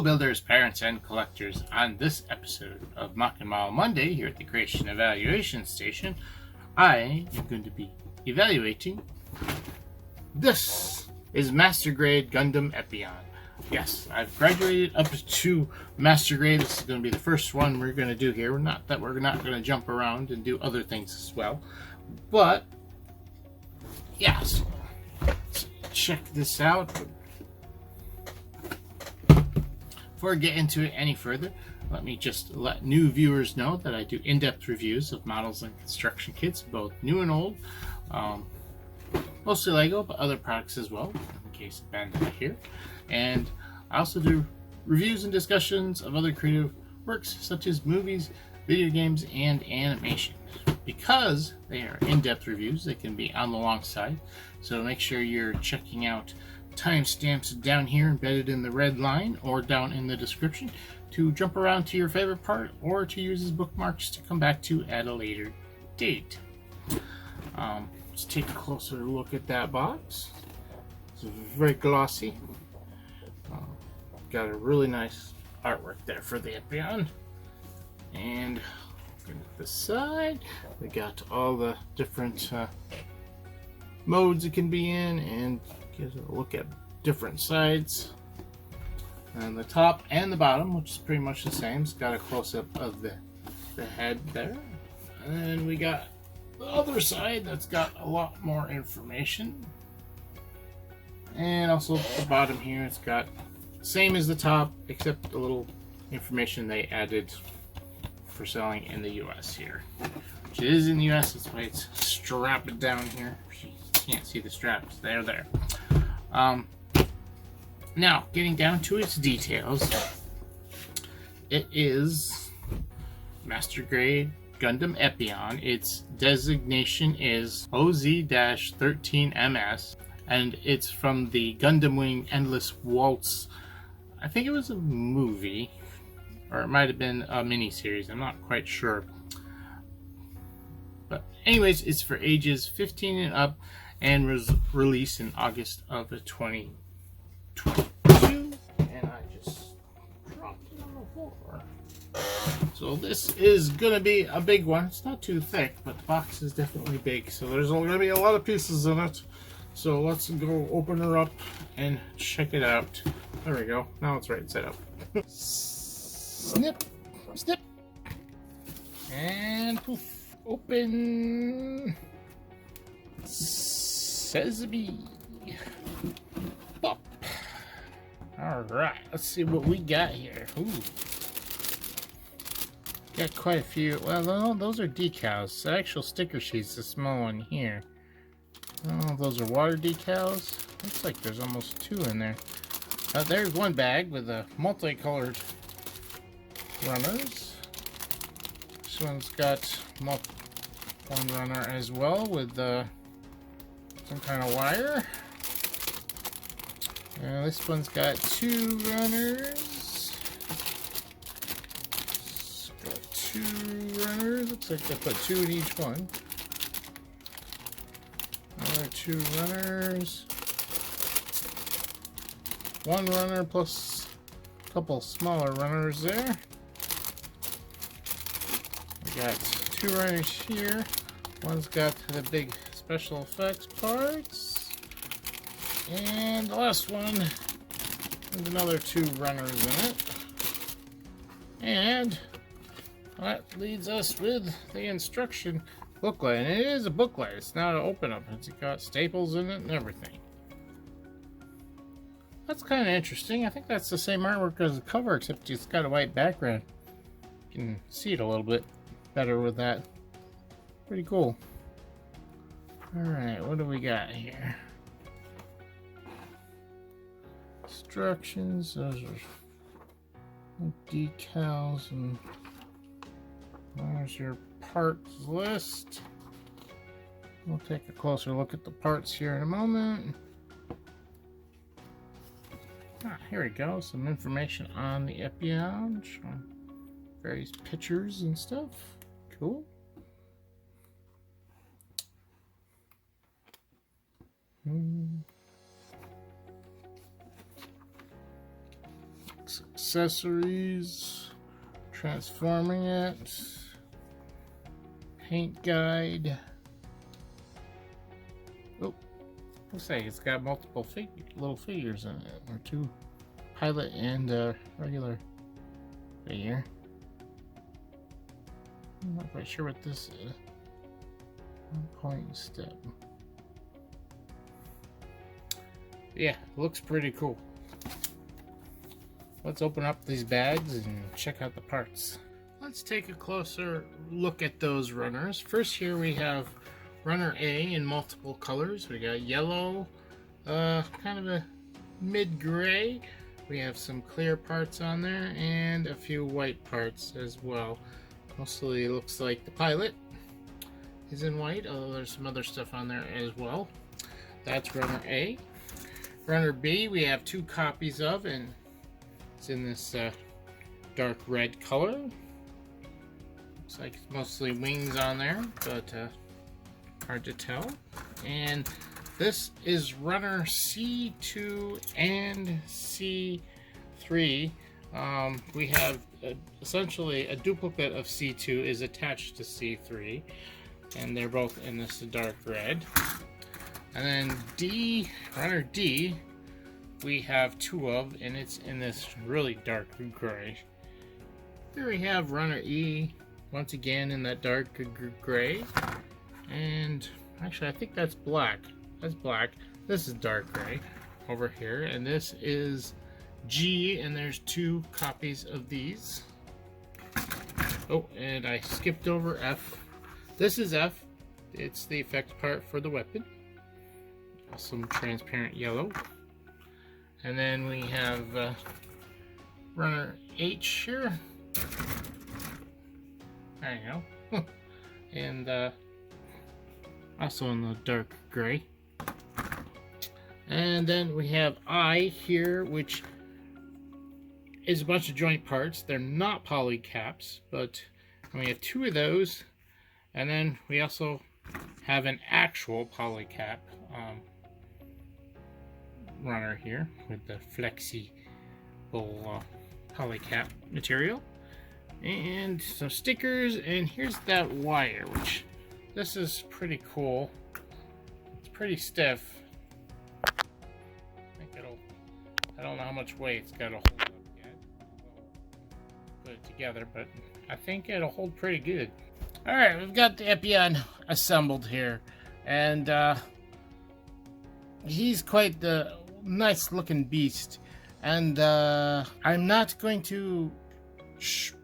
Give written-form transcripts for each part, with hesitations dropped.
builders, parents, and collectors. On this episode of Mock and Mile Monday here at the Creation Evaluation Station, I am going to be evaluating. This is Master Grade Gundam Epyon. Yes, I've graduated up to Master Grade. This is going to be the first one we're going to do here. Not that we're not going to jump around and do other things as well, but yes, let's check this out. Before I get into it any further, let me just let new viewers know that I do in-depth reviews of models and construction kits, both new and old. Mostly Lego, but other products as well, in case of Bandai here. And I also do reviews and discussions of other creative works, such as movies, video games, and animation. Because they are in-depth reviews, they can be on the long side, so make sure you're checking out timestamps down here embedded in the red line or down in the description to jump around to your favorite part or to use as bookmarks to come back to at a later date. Let's take a closer look at that box. It's very glossy. Got a really nice artwork there for the Epyon. And looking at the side, we got all the different modes it can be in, and get a look at different sides. And the top and the bottom, which is pretty much the same, it's got a close-up of the head there. And then we got the other side that's got a lot more information. And also the bottom here, it's got same as the top, except a little information they added for selling in the US here. Which it is in the US, that's why it's strapped down here. You can't see the straps, they're there. Now, getting down to its details, it is Master Grade Gundam Epyon. Its designation is OZ-13MS, and it's from the Gundam Wing Endless Waltz. I think it was a movie, or it might have been a mini-series, I'm not quite sure. But anyways, it's for ages 15 and up, and was released in August of 2022, and I just dropped it on the floor. So this is gonna be a big one. It's not too thick, but the box is definitely big, so there's gonna be a lot of pieces in it. So let's go open her up and check it out. There we go, now it's right side up. Snip, snip, and poof, open. Sesame. Pop. Alright, let's see what we got here. Ooh. Got quite a few. Well, no, those are decals. The actual sticker sheet's the small one here. Oh, those are water decals. Looks like there's almost two in there. There's one bag with the multicolored runners. This one's got one runner as well with some kind of wire. This one's got two runners. It's got two runners. Looks like they put two in each one. Another two runners. One runner plus a couple smaller runners there. We got two runners here. One's got the big special effects parts, and the last one with another two runners in it. And that leads us with the instruction booklet, and it is a booklet. It's not an open up. It's got staples in it and everything. That's kind of interesting. I think that's the same artwork as the cover, except it's got a white background. You can see it a little bit better with that. Pretty cool. Alright, what do we got here? Instructions, those are decals, and there's your parts list. We'll take a closer look at the parts here in a moment. Here we go, some information on the Epyon, showing various pictures and stuff. Cool. accessories, transforming it, paint guide. Oh, looks like it's got multiple little figures in it, or two pilot and a regular figure. I'm not quite sure what this is. 1-point step. Yeah, looks pretty cool. Let's open up these bags and check out the parts. Let's take a closer look at those runners. First, here we have runner A in multiple colors. We got yellow, kind of a mid-gray. We have some clear parts on there and a few white parts as well. Mostly looks like the pilot is in white, although there's some other stuff on there as well. That's runner A. Runner B we have 2 copies of, and it's in this dark red color. Looks like it's mostly wings on there, but hard to tell. And this is runner C2 and C3. We have essentially a duplicate of C2 is attached to C3, and they're both in this dark red. And then D, runner D, we have 2 of, and it's in this really dark gray. Here we have runner E, once again in that dark gray. And actually I think that's black. That's black. This is dark gray over here, and this is G, and there's 2 copies of these. Oh, and I skipped over F. This is F. It's the effect part for the weapon. Some transparent yellow. And then we have runner H here. There you go. And also in the dark gray. And then we have I here, which is a bunch of joint parts. They're not poly caps, but we have 2 of those. And then we also have an actual poly cap runner here with the flexible poly cap material. And some stickers, and here's that wire, which this is pretty cool. It's pretty stiff. I don't know how much weight it's got to hold up yet. We'll put it together, but I think it'll hold pretty good. Alright, we've got the Epyon assembled here, and he's quite the nice looking beast, and I'm not going to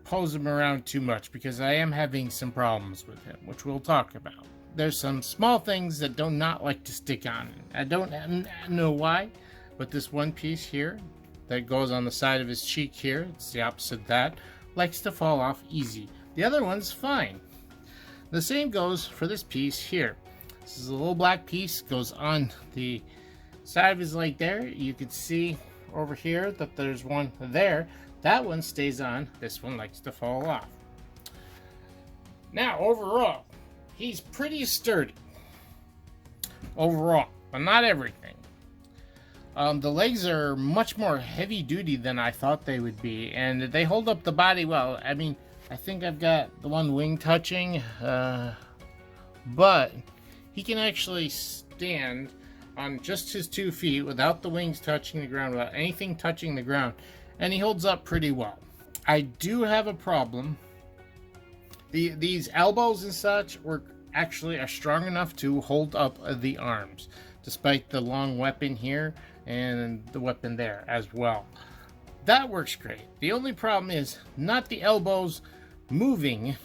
pose him around too much because I am having some problems with him, which we'll talk about. There's some small things that do not like to stick on. I don't know why, but this one piece here that goes on the side of his cheek here, it's the opposite of that, likes to fall off easy. The other one's fine. The same goes for this piece here. This is a little black piece, goes on the side of his leg there. You can see over here that there's one there. That one stays on. This one likes to fall off. Now, overall, he's pretty sturdy. Overall, but not everything. The legs are much more heavy duty than I thought they would be, and they hold up the body well. I mean, I think I've got the one wing touching, but he can actually stand on just his 2 feet without the wings touching the ground, without anything touching the ground, and he holds up pretty well. I do have a problem. These elbows and such actually are strong enough to hold up the arms, despite the long weapon here and the weapon there as well. That works great. The only problem is not the elbows moving,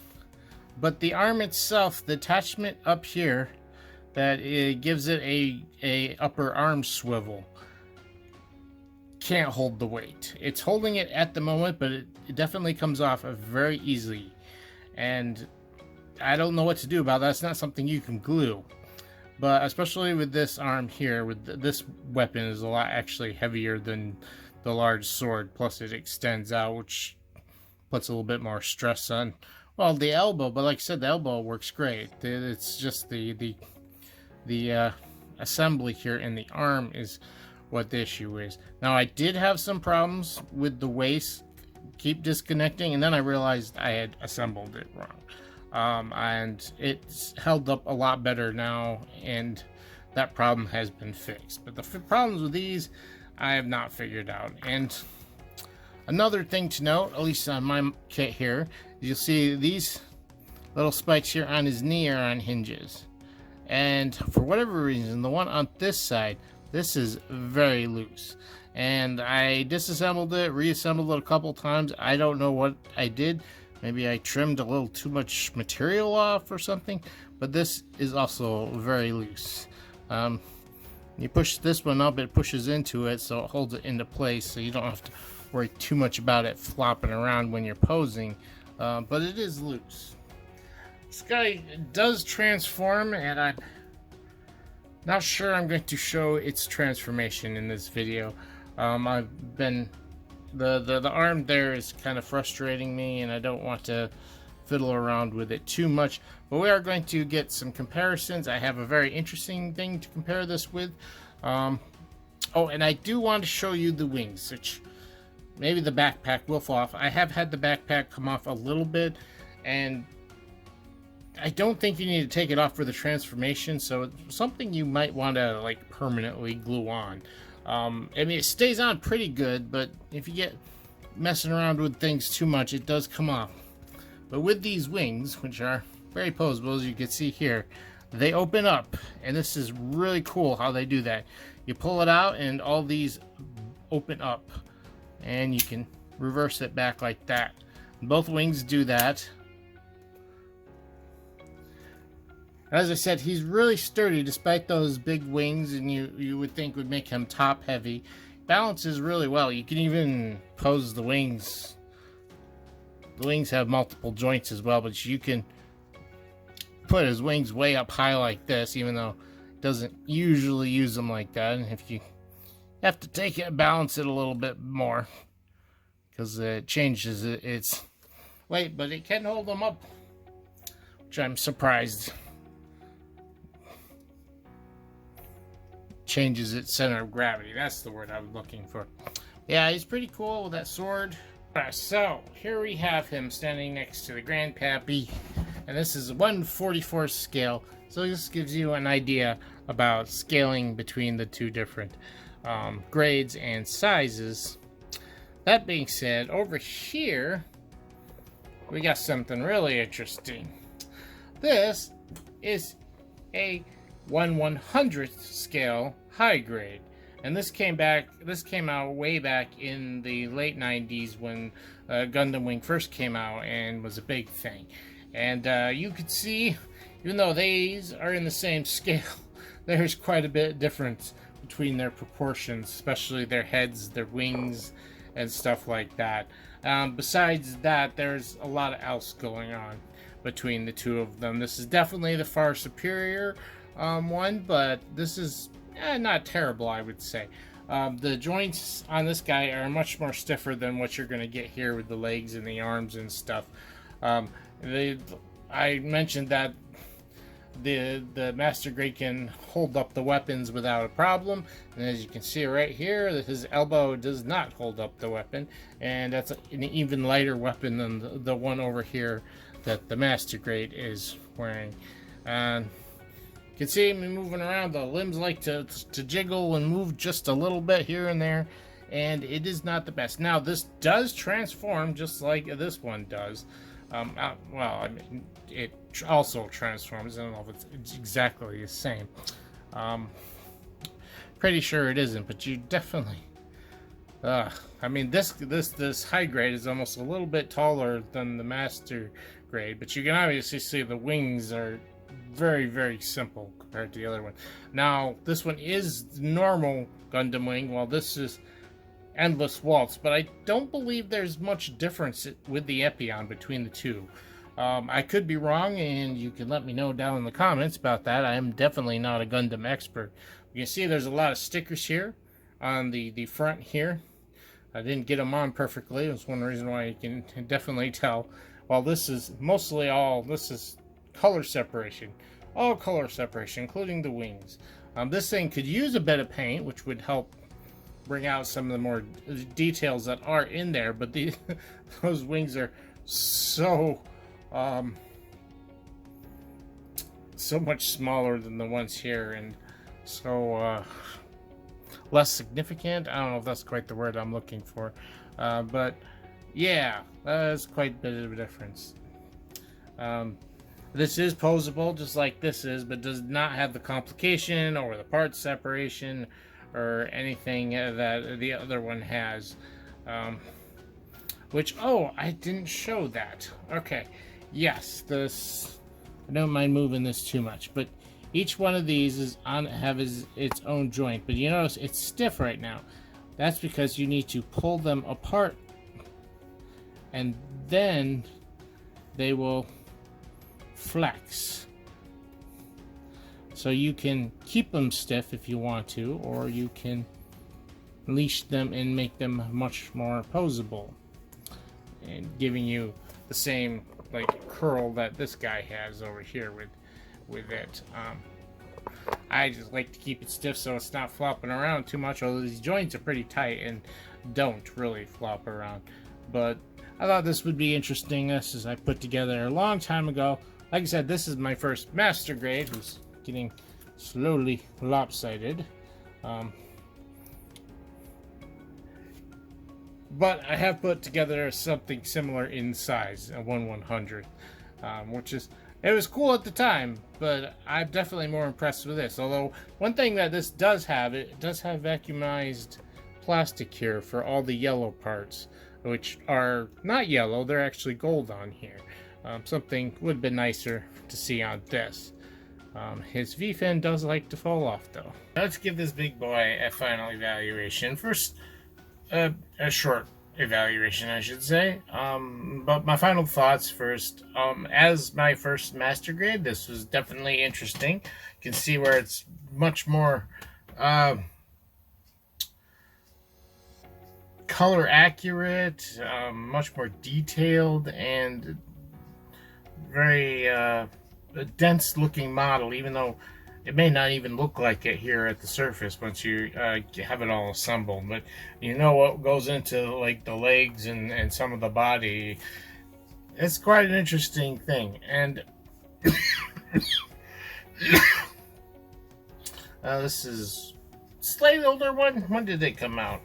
but the arm itself, the attachment up here that it gives it a upper arm swivel, can't hold the weight. It's holding it at the moment, but it definitely comes off very easily, and I don't know what to do about that. It's not something you can glue. But especially with this arm here, with this weapon is a lot actually heavier than the large sword, plus it extends out, which puts a little bit more stress on, well, the elbow. But like I said, the elbow works great. It's just the assembly here in the arm is what the issue is. Now, I did have some problems with the waist keep disconnecting, and then I realized I had assembled it wrong. And it's held up a lot better now, and that problem has been fixed. But the problems with these, I have not figured out. And another thing to note, at least on my kit here, you'll see these little spikes here on his knee are on hinges. And for whatever reason, the one on this side, this is very loose. And I disassembled it, reassembled it a couple times. I don't know what I did. Maybe I trimmed a little too much material off or something. But this is also very loose. You push this one up, it pushes into it, so it holds it into place, so you don't have to worry too much about it flopping around when you're posing. But it is loose. This guy does transform, and I'm not sure I'm going to show its transformation in this video. I've been the arm there is kind of frustrating me, and I don't want to fiddle around with it too much. But we are going to get some comparisons. I have a very interesting thing to compare this with. Oh, and I do want to show you the wings, which maybe the backpack will fall off. I have had the backpack come off a little bit, and I don't think you need to take it off for the transformation, so it's something you might want to like permanently glue on. I mean, it stays on pretty good, but if you get messing around with things too much, it does come off. But with these wings, which are very posable, as you can see here, they open up, and this is really cool how they do that. You pull it out, and all these open up, and you can reverse it back like that. Both wings do that. As I said, he's really sturdy despite those big wings, and you would think would make him top heavy. Balances really well. You can even pose the wings. The wings have multiple joints as well, but you can put his wings way up high like this, even though it doesn't usually use them like that. And if you have to take it, balance it a little bit more, because it changes its weight, but it can hold them up, which I'm surprised. Changes its center of gravity. That's the word I was looking for. Yeah, he's pretty cool with that sword. Alright, so here we have him standing next to the Grandpappy, and this is a 1/44 scale. So this gives you an idea about scaling between the two different grades and sizes. That being said, over here we got something really interesting. This is a 1/100th scale high grade, and this came out way back in the late 90s when Gundam Wing first came out and was a big thing. And you could see, even though these are in the same scale, there's quite a bit of difference between their proportions, especially their heads, their wings, and stuff like that. Besides that, there's a lot else going on between the two of them. This is definitely the far superior one, but this is not terrible, I would say. The joints on this guy are much more stiffer than what you're going to get here with the legs and the arms and stuff. I mentioned that the Master Grade can hold up the weapons without a problem, and as you can see right here, his elbow does not hold up the weapon, and that's an even lighter weapon than the one over here that the Master Grade is wearing. You can see him moving around. The limbs like to jiggle and move just a little bit here and there, and it is not the best. Now, this does transform just like this one does. Well, I mean, it also transforms. I don't know if it's exactly the same. Pretty sure it isn't, but you definitely... I mean, this high grade is almost a little bit taller than the Master Grade, but you can obviously see the wings are very, very simple compared to the other one. Now, this one is normal Gundam Wing, while this is Endless Waltz, but I don't believe there's much difference with the Epyon between the two. I could be wrong, and you can let me know down in the comments about that. I am definitely not a Gundam expert. You can see there's a lot of stickers here on the front here. I didn't get them on perfectly. That's one reason why you can definitely tell. While this is mostly this is color separation. All color separation, including the wings. This thing could use a bit of paint, which would help bring out some of the more details that are in there, but those wings are so so much smaller than the ones here, and so less significant. I don't know if that's quite the word I'm looking for, but yeah, that's quite a bit of a difference. This is posable just like this is, but does not have the complication or the part separation or anything that the other one has. Which, oh, I didn't show that. Okay, yes, this, I don't mind moving this too much, but each one of these is its own joint, but you notice it's stiff right now. That's because you need to pull them apart, and then they will flex. So you can keep them stiff if you want to, or you can leash them and make them much more posable, and giving you the same like curl that this guy has over here with it. I just like to keep it stiff so it's not flopping around too much, although these joints are pretty tight and don't really flop around. But I thought this would be interesting. This is I put together a long time ago. Like I said, this is my first master grade, who's getting slowly lopsided. But I have put together something similar in size, a 1/100, which is, it was cool at the time, but I'm definitely more impressed with this. Although, one thing that this does have, it does have vacuumized plastic here for all the yellow parts, which are not yellow, they're actually gold on here. Something would have been nicer to see on this. His V-fin does like to fall off, though. Let's give this big boy a final evaluation. First, a short evaluation, I should say. But my final thoughts first. As my first master grade, this was definitely interesting. You can see where it's much more color accurate, much more detailed, and very dense looking model, even though it may not even look like it here at the surface once you have it all assembled. But you know what goes into like the legs and some of the body. It's quite an interesting thing. And this is slightly older one. When did they come out?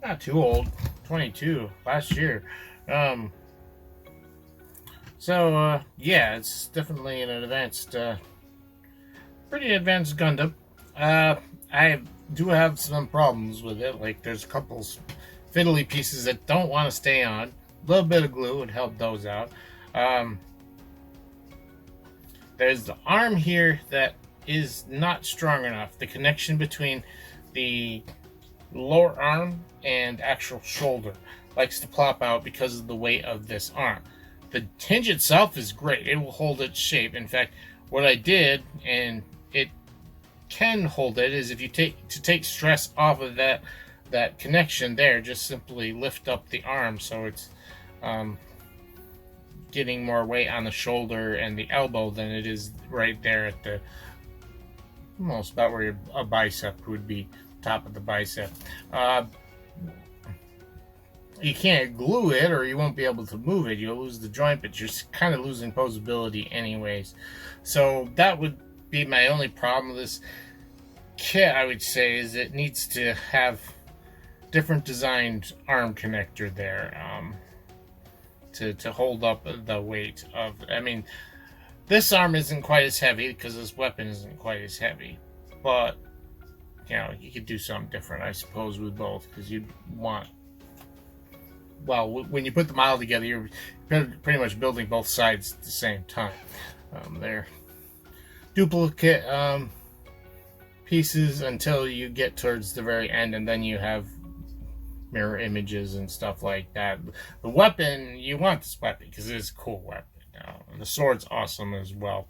Not too old. 22 last year. So yeah, it's definitely an advanced, pretty advanced Gundam. I do have some problems with it. Like, there's a couple fiddly pieces that don't want to stay on. A little bit of glue would help those out. There's the arm here that is not strong enough. The connection between the lower arm and actual shoulder likes to plop out because of the weight of this arm. The hinge itself is great. It will hold its shape. In fact, what I did, and it can hold it, is if you take stress off of that connection there, just simply lift up the arm so it's getting more weight on the shoulder and the elbow than it is right there at the almost about where a bicep would be, top of the bicep. You can't glue it or you won't be able to move it. You'll lose the joint, but you're kind of losing posability anyways. So that would be my only problem with this kit, I would say, is it needs to have different designed arm connector there to hold up the weight of, I mean, this arm isn't quite as heavy because this weapon isn't quite as heavy, but you know, you could do something different, I suppose, with both, because you'd want, well, when you put the model together, you're pretty much building both sides at the same time. They're duplicate pieces until you get towards the very end, and then you have mirror images and stuff like that. The weapon, you want this weapon because it's a cool weapon. And the sword's awesome as well.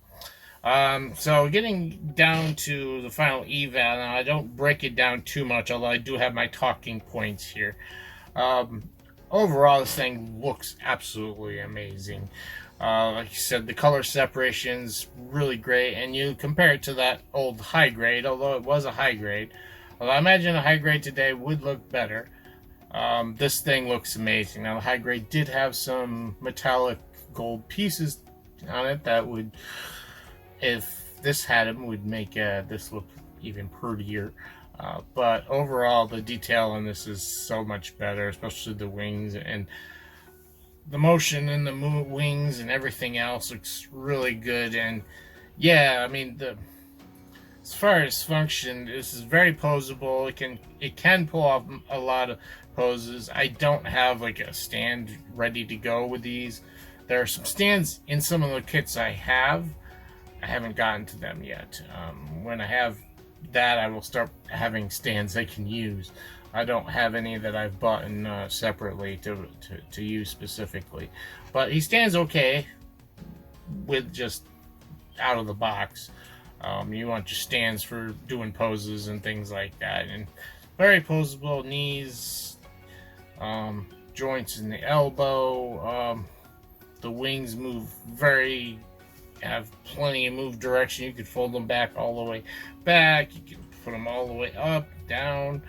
So getting down to the final eval, now I don't break it down too much, although I do have my talking points here. overall, this thing looks absolutely amazing. Like you said, the color separation's really great, and you compare it to that old high grade, although it was a high grade. Well, I imagine a high grade today would look better. This thing looks amazing. Now, the high grade did have some metallic gold pieces on it that would, if this had them, would make this look even prettier. But overall, the detail on this is so much better, especially the wings, and the motion in the wings and everything else looks really good. And yeah, I mean, as far as function, this is very posable. It can pull off a lot of poses. I don't have like a stand ready to go with these. There are some stands in some of the kits I have. I haven't gotten to them yet. When I have that, I will start having stands I can use. I don't have any that I've bought separately to use specifically. But he stands okay with just out of the box. You want your stands for doing poses and things like that. And very posable knees, joints in the elbow. The wings have plenty of move direction. You could fold them back all the way back. You can put them all the way up, down.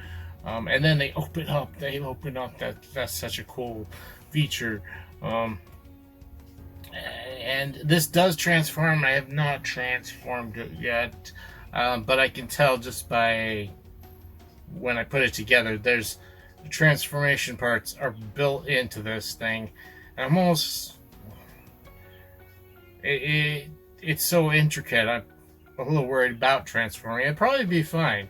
And then they open up. That's such a cool feature. And this does transform. I have not transformed it yet, but I can tell just by when I put it together. The transformation parts are built into this thing. And it's so intricate. I'm a little worried about transforming. It'd probably be fine,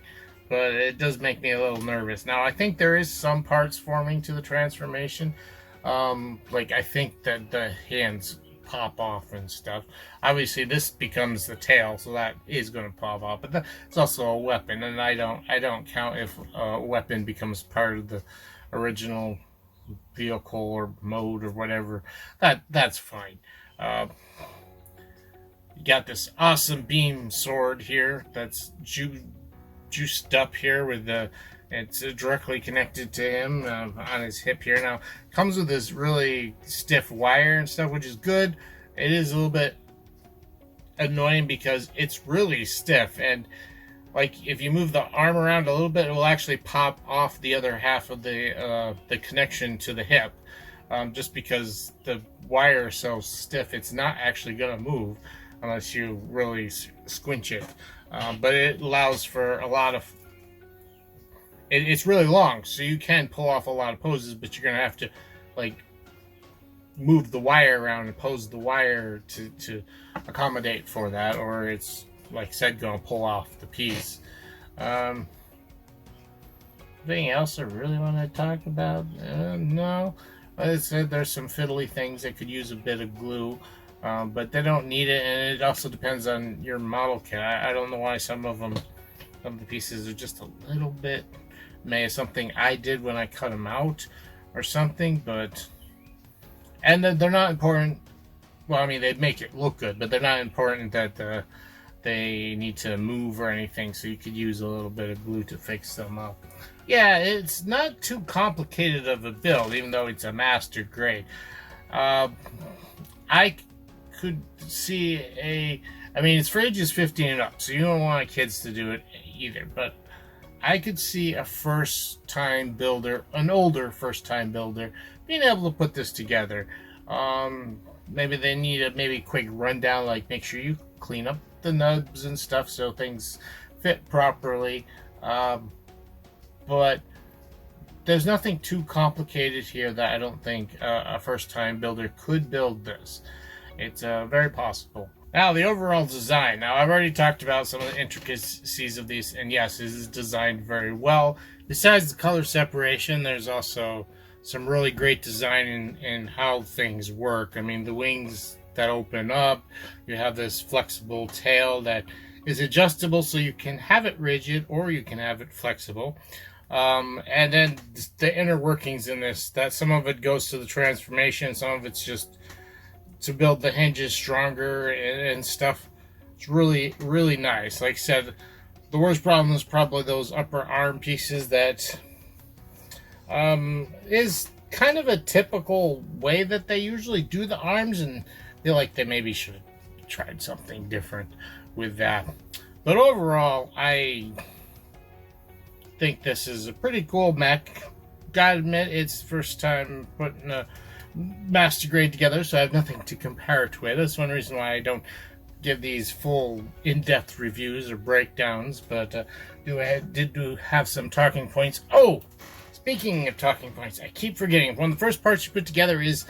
but it does make me a little nervous. Now, I think there is some parts forming to the transformation. Like, I think that the hands pop off and stuff. Obviously, this becomes the tail, so that is going to pop off. But it's also a weapon, and I don't count if a weapon becomes part of the original vehicle or mode or whatever. That's fine. You got this awesome beam sword here that's juiced up here with it's directly connected to him on his hip here. Now, comes with this really stiff wire and stuff, which is good. It is a little bit annoying because it's really stiff, and like if you move the arm around a little bit, it will actually pop off the other half of the connection to the hip, just because the wire is so stiff. It's not actually going to move unless you really squinch it. But it allows for a lot of... It's really long, so you can pull off a lot of poses, but you're going to have to, like, move the wire around and pose the wire to accommodate for that, or it's, like I said, going to pull off the piece. Anything else I really want to talk about? No. Like I said, there's some fiddly things that could use a bit of glue. But they don't need it, and it also depends on your model kit. I don't know why some of the pieces are just a little bit, maybe something I did when I cut them out or something, and they're not important. Well, I mean, they make it look good, but they're not important that they need to move or anything, so you could use a little bit of glue to fix them up. Yeah, it's not too complicated of a build, even though it's a master grade. I could see I mean, it's for ages 15 and up, so you don't want kids to do it either, but I could see a first-time builder, an older first-time builder, being able to put this together. Maybe they need a quick rundown, like make sure you clean up the nubs and stuff so things fit properly. But there's nothing too complicated here that I don't think a first-time builder could build this. It's very possible. Now, the overall design. Now, I've already talked about some of the intricacies of these, and yes, this is designed very well. Besides the color separation, there's also some really great design in how things work. I mean, the wings that open up, you have this flexible tail that is adjustable, so you can have it rigid or you can have it flexible. And then the inner workings in this, that some of it goes to the transformation, some of it's just to build the hinges stronger and stuff. It's really, really nice. Like I said, the worst problem is probably those upper arm pieces that is kind of a typical way that they usually do the arms, and feel like they maybe should have tried something different with that. But overall, I think this is a pretty cool mech. Gotta admit, it's the first time putting a master grade together, so I have nothing to compare it with. That's one reason why I don't give these full in-depth reviews or breakdowns, but did have some talking points. Oh, speaking of talking points, I keep forgetting. One of the first parts you put together is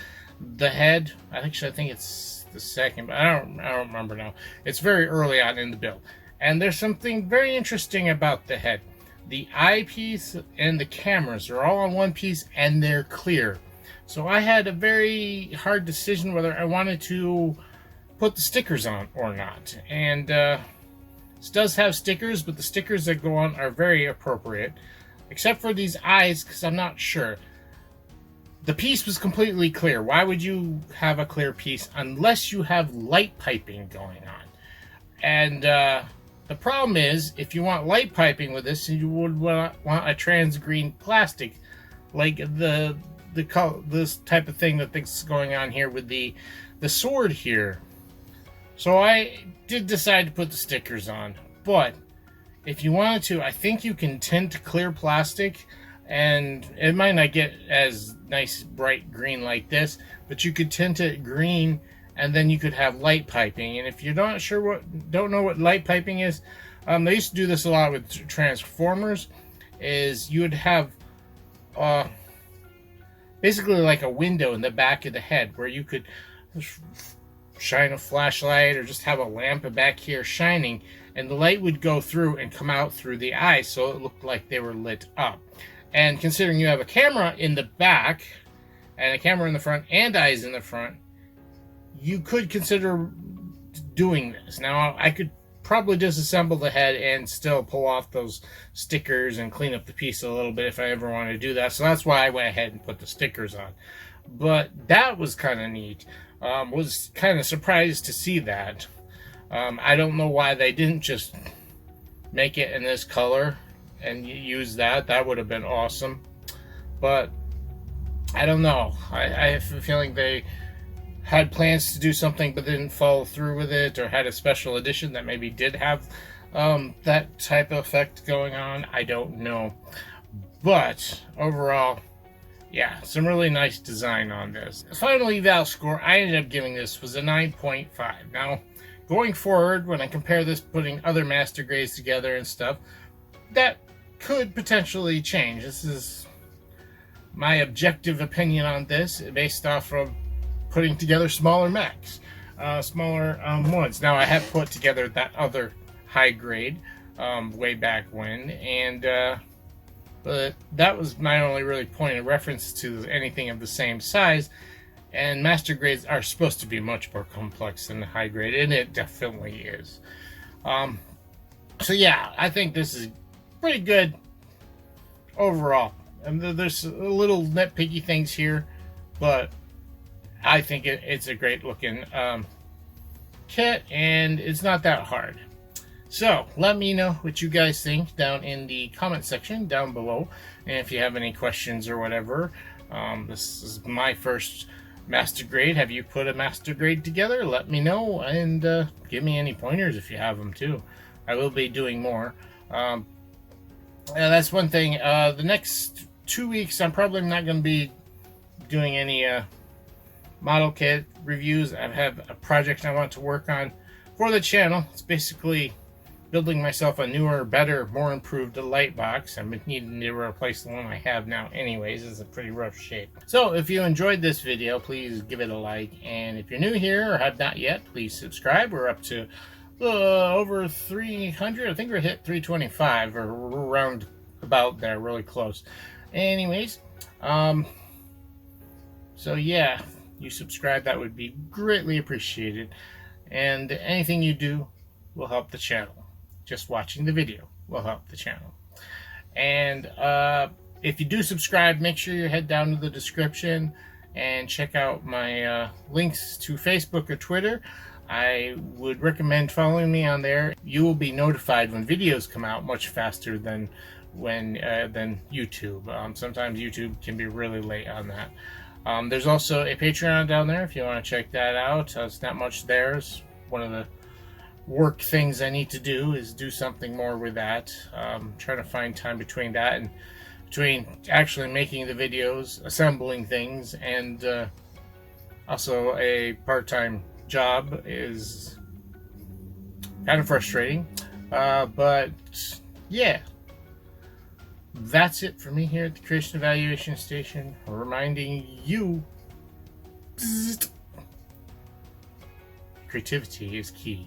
the head. Actually, I think it's the second, but I don't remember now. It's very early on in the build, and there's something very interesting about the head. The eyepiece and the cameras are all on one piece, and they're clear. So I had a very hard decision whether I wanted to put the stickers on or not. And this does have stickers, but the stickers that go on are very appropriate. Except for these eyes, because I'm not sure. The piece was completely clear. Why would you have a clear piece unless you have light piping going on? And the problem is, if you want light piping with this, you would want a trans green plastic, like this type of thing that's going on here with the sword here. So I did decide to put the stickers on, but if you wanted to, I think you can tint clear plastic, and it might not get as nice bright green like this, but you could tint it green, and then you could have light piping. And if you're not sure don't know what light piping is, they used to do this a lot with Transformers. Is you would have basically like a window in the back of the head where you could shine a flashlight or just have a lamp back here shining, and the light would go through and come out through the eyes, so it looked like they were lit up. And considering you have a camera in the back and a camera in the front and eyes in the front, you could consider doing this. Now, I could probably disassemble the head and still pull off those stickers and clean up the piece a little bit if I ever wanted to do that. So that's why I went ahead and put the stickers on. But that was kind of neat. Was kind of surprised to see that. I don't know why they didn't just make it in this color and use that. That would have been awesome. But I don't know. I have a feeling they had plans to do something but didn't follow through with it, or had a special edition that maybe did have that type of effect going on. I don't know. But overall, yeah, some really nice design on this. The final eval score I ended up giving this was a 9.5. Now, going forward, when I compare this, putting other master grades together and stuff, that could potentially change. This is my objective opinion on this, based off of putting together smaller mechs, smaller ones. Now, I have put together that other high grade way back when, and but that was my only really point of reference to anything of the same size. And master grades are supposed to be much more complex than the high grade, and it definitely is. So yeah, I think this is pretty good overall. And there's a little nitpicky things here, but I think it's a great looking kit, and it's not that hard. So let me know what you guys think down in the comment section down below, and if you have any questions or whatever. This is my first master grade. Have you put a master grade together? Let me know, and give me any pointers if you have them too. I will be doing more. That's one thing. The next 2 weeks I'm probably not going to be doing any model kit reviews. I have a project I want to work on for the channel. It's basically building myself a newer, better, more improved light box. I'm needing to replace the one I have now anyways. It's a pretty rough shape. So if you enjoyed this video, please give it a like. And if you're new here or have not yet, please subscribe. We're up to over 300. I think we're hit 325 or around about there, really close. Anyways, so yeah, you subscribe, that would be greatly appreciated. And anything you do will help the channel. Just watching the video will help the channel. And if you do subscribe, make sure you head down to the description and check out my links to Facebook or Twitter. I would recommend following me on there. You will be notified when videos come out much faster than than YouTube. Sometimes YouTube can be really late on that. There's also a Patreon down there if you want to check that out. It's not much there. It's one of the work things I need to do is do something more with that. Trying to find time between that and between actually making the videos, assembling things, and also a part-time job is kind of frustrating. But yeah, that's it for me here at the Creation Evaluation Station, reminding you creativity is key.